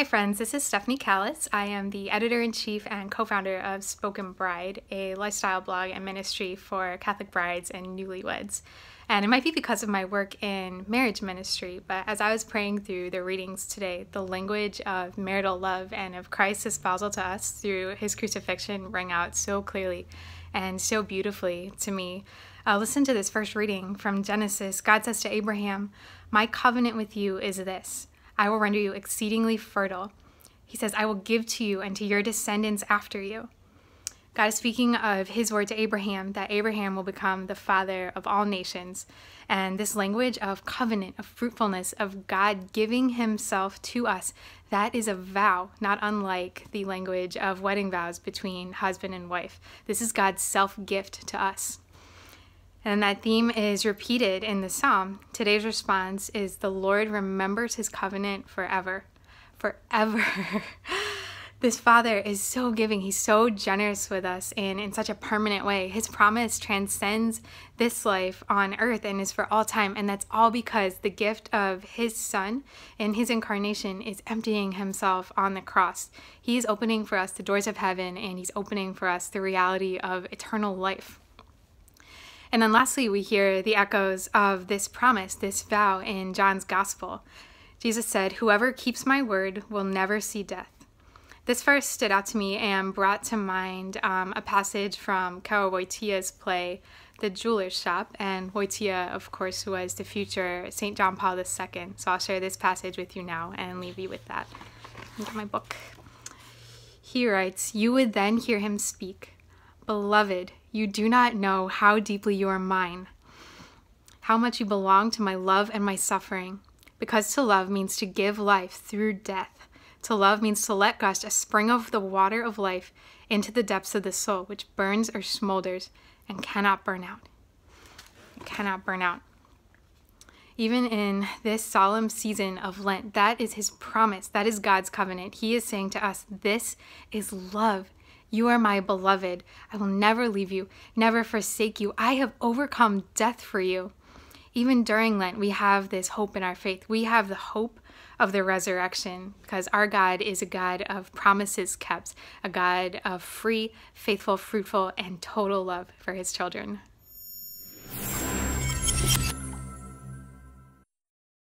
Hi friends, this is Stephanie Calis. I am the editor-in-chief and co-founder of Spoken Bride, a lifestyle blog and ministry for Catholic brides and newlyweds. And it might be because of my work in marriage ministry, but as I was praying through the readings today, the language of marital love and of Christ's espousal to us through his crucifixion rang out so clearly and so beautifully to me. Listen to this first reading from Genesis. God says to Abraham, "My covenant with you is this. I will render you exceedingly fertile." He says, "I will give to you and to your descendants after you." God is speaking of his word to Abraham, that Abraham will become the father of all nations. And this language of covenant, of fruitfulness, of God giving himself to us, that is a vow, not unlike the language of wedding vows between husband and wife. This is God's self-gift to us. And that theme is repeated in the psalm. Today's response is, "The Lord remembers his covenant forever." Forever. This Father is so giving. He's so generous with us in such a permanent way. His promise transcends this life on earth and is for all time. And that's all because the gift of his Son in his incarnation is emptying himself on the cross. He is opening for us the doors of heaven, and he's opening for us the reality of eternal life. And then lastly, we hear the echoes of this promise, this vow in John's gospel. Jesus said, "Whoever keeps my word will never see death." This verse stood out to me and brought to mind a passage from Karol Wojtyła's play, The Jeweler's Shop. And Wojtyła, of course, was the future St. John Paul II. So I'll share this passage with you now and leave you with that. Into my book. He writes, "You would then hear him speak, 'Beloved, you do not know how deeply you are mine, how much you belong to my love and my suffering, because to love means to give life through death. To love means to let gush a spring of the water of life into the depths of the soul, which burns or smolders and cannot burn out." It cannot burn out. Even in this solemn season of Lent, that is his promise. That is God's covenant. He is saying to us, this is love. You are my beloved. I will never leave you, never forsake you. I have overcome death for you. Even during Lent, we have this hope in our faith. We have the hope of the resurrection because our God is a God of promises kept, a God of free, faithful, fruitful, and total love for his children.